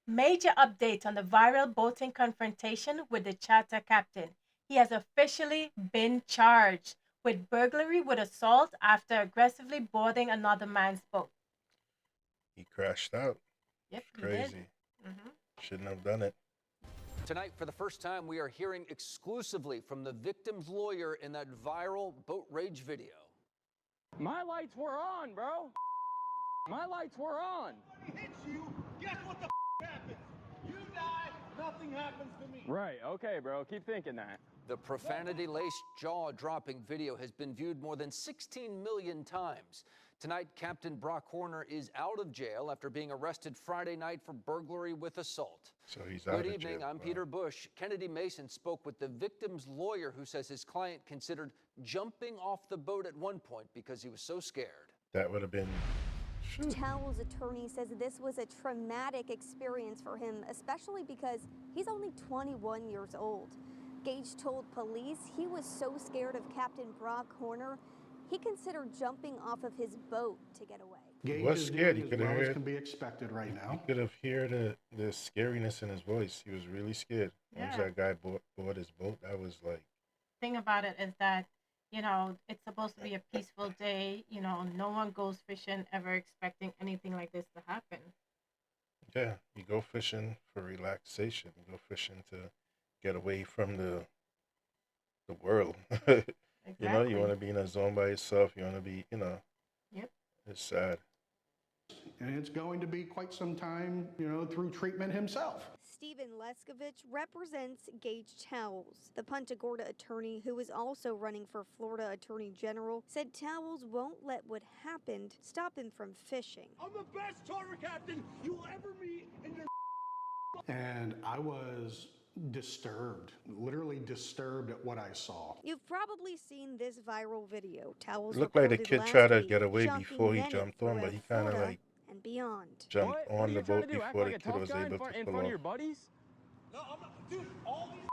Major updates on the viral boating confrontation with the charter captain. He has officially been charged with burglary with assault after aggressively boarding another man's boat. He crashed out. Yep, It's he did. crazy. Hmm. Shouldn't have done it. Tonight, for the first time, we are hearing exclusively from the victim's lawyer in that viral boat rage video. My lights were on, bro. My lights were on. Hits you, guess what the happens? You die, nothing happens to me. Right, okay, bro. Keep thinking that. The profanity-laced, jaw-dropping video has been viewed more than 16 million times. Tonight, Captain Brock Horner is out of jail after being arrested Friday night for burglary with assault. So he's out Good of evening, jail. I'm Peter Bush. Kennedy Mason spoke with the victim's lawyer, who says his client considered jumping off the boat at one point because he was so scared. That would have been. Shoot. Towell's attorney says this was a traumatic experience for him, especially because he's only 21 years old. Gage told police he was so scared of Captain Brock Horner, he considered jumping off of his boat to get away. He was scared. He could have heard. Can be expected right now. You could have heard the scariness in his voice. He was really scared. Once that guy board his boat, that was like. Thing about it is that, it's supposed to be a peaceful day. No one goes fishing ever expecting anything like this to happen. Yeah, you go fishing for relaxation. You go fishing to get away from the world. Exactly. You want to be in a zone by yourself. You want to be, Yep. It's sad. And it's going to be quite some time, through treatment himself. Stephen Leskovich represents Gage Towles. The Punta Gorda attorney, who is also running for Florida Attorney General, said Towles won't let what happened stop him from fishing. I'm the best charter captain you will ever meet in your. And I was disturbed, literally disturbed at what I saw. You've probably seen this viral video. Towles It looked like the reported kid last tried to week get away jumping before he men jumped on, but throughout he kind of Florida like and beyond. jumped What on are the you trying boat to do? Act before like the a kid tough was guy able to in pull front of off. your buddies? No, I'm not. Dude, all these.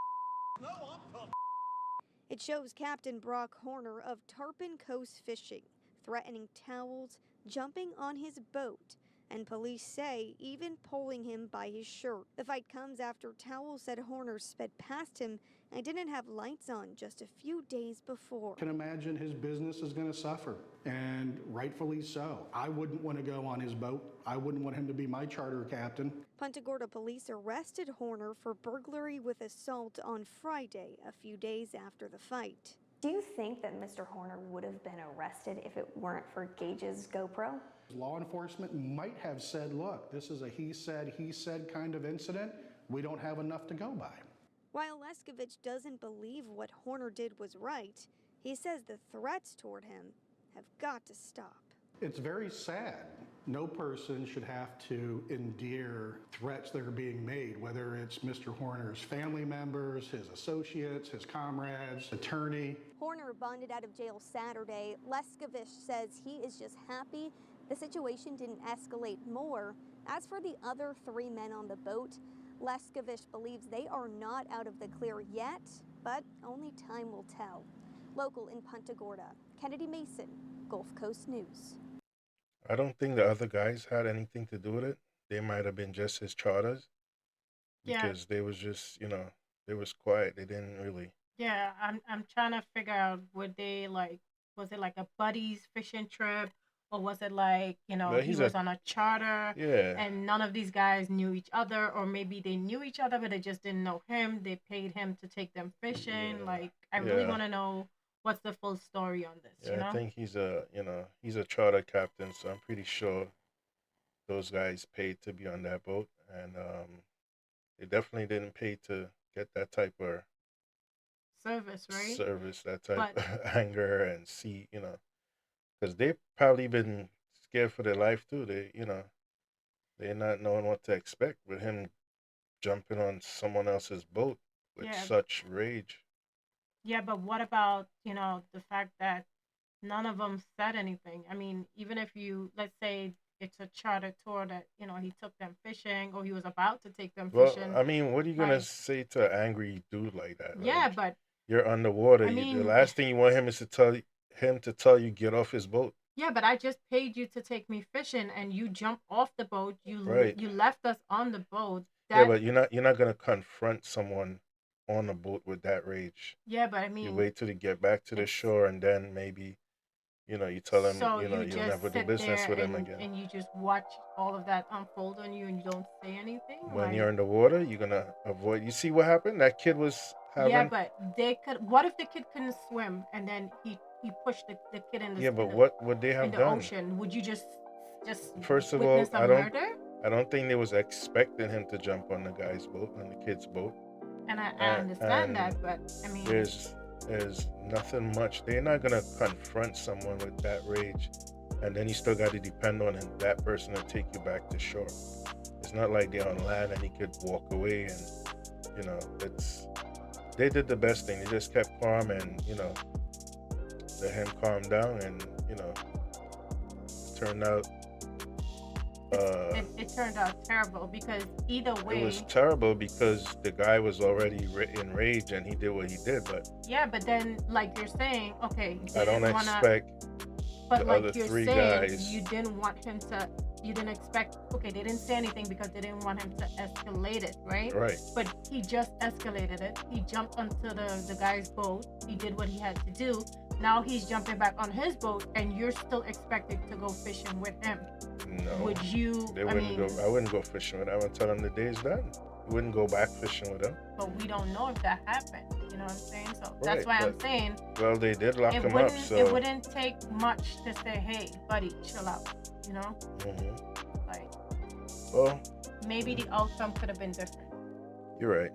No, I'm tough. It shows Captain Brock Horner of Tarpon Coast Fishing threatening Towles, jumping on his boat, and police say even pulling him by his shirt. The fight comes after Towles said Horner sped past him and didn't have lights on just a few days before. I can imagine his business is going to suffer, and rightfully so. I wouldn't want to go on his boat. I wouldn't want him to be my charter captain. Punta Gorda police arrested Horner for burglary with assault on Friday, a few days after the fight. Do you think that Mr. Horner would have been arrested if it weren't for Gage's GoPro? Law enforcement might have said, look, this is a he said kind of incident. We don't have enough to go by. While Leskovich doesn't believe what Horner did was right, he says the threats toward him have got to stop. It's very sad. No person should have to endure threats that are being made, whether it's Mr. Horner's family members, his associates, his comrades, attorney. Horner bonded out of jail Saturday. Leskovich says he is just happy the situation didn't escalate more. As for the other 3 men on the boat, Leskovich believes they are not out of the clear yet, but only time will tell. Local in Punta Gorda, Kennedy Mason, Gulf Coast News. I don't think the other guys had anything to do with it. They might have been just his charters. Yeah. Because they was just, they was quiet. They didn't really. Yeah, I'm trying to figure out, was it like a buddies fishing trip, or was it like, But he was on a charter Yeah. and none of these guys knew each other, or maybe they knew each other but they just didn't know him. They paid him to take them fishing. Yeah. I really Yeah. want to know what's the full story on this, Yeah, I think he's a charter captain, so I'm pretty sure those guys paid to be on that boat, and they definitely didn't pay to get that type of Service, right? service, that type But of anger and see, because they probably been scared for their life too. They're not knowing what to expect with him jumping on someone else's boat with yeah, such rage. yeah, but what about, the fact that none of them said anything? I mean, even if let's say it's a charter tour that, he took them fishing or he was about to take them Well, fishing. I mean, what are you gonna Like, say to an angry dude like that? yeah, Like, but you're underwater. I The mean, last thing you want him is to tell you get off his boat. Yeah, but I just paid you to take me fishing, and you jump off the boat. Right. You left us on the boat. Yeah, That but you're not gonna confront someone on a boat with that rage. yeah, but I You mean, wait till they get back to the it's shore, and then maybe you tell them so you you'll just never do sit business there with him again. and you just watch all of that unfold on you, and you don't say anything. When Like, you're in the water, you're gonna avoid. You see what happened? That kid was yeah, having. but they could. What if the kid couldn't swim, and then he pushed the kid Yeah, but what would they in have the done? ocean? Would you just First of witness all, a murder? I don't think they was expecting him to jump on the guy's boat, on the kid's boat. And I understand And that, but I mean, there's nothing much. They're not gonna confront someone with that rage, and then you still got to depend on that person to take you back to shore. It's not like they're on land and he could walk away, and they did the best thing. They just kept calm and let him calm down, and it turned out. it turned out terrible because either It way, was terrible because the guy was already enraged and he did what he did, but yeah. But then, like you're saying, okay, I don't expect but the like other you're three saying, guys. you didn't want him to. You didn't expect. Okay, they didn't say anything because they didn't want him to escalate it, right? Right. But he just escalated it. He jumped onto the guy's boat. He did what he had to do. Now he's jumping back on his boat, and you're still expected to go fishing with him. No. Would you? They wouldn't go. I wouldn't go fishing with him. I would tell him the day's done. You wouldn't go back fishing with him. But we don't know if that happened. You know what I'm saying? So Right, that's why I'm but- saying Well, they did lock it him up, wouldn't so. it wouldn't take much to say, hey, buddy, chill out. You know, Mhm. like Well, maybe the outcome could have been different. you're right.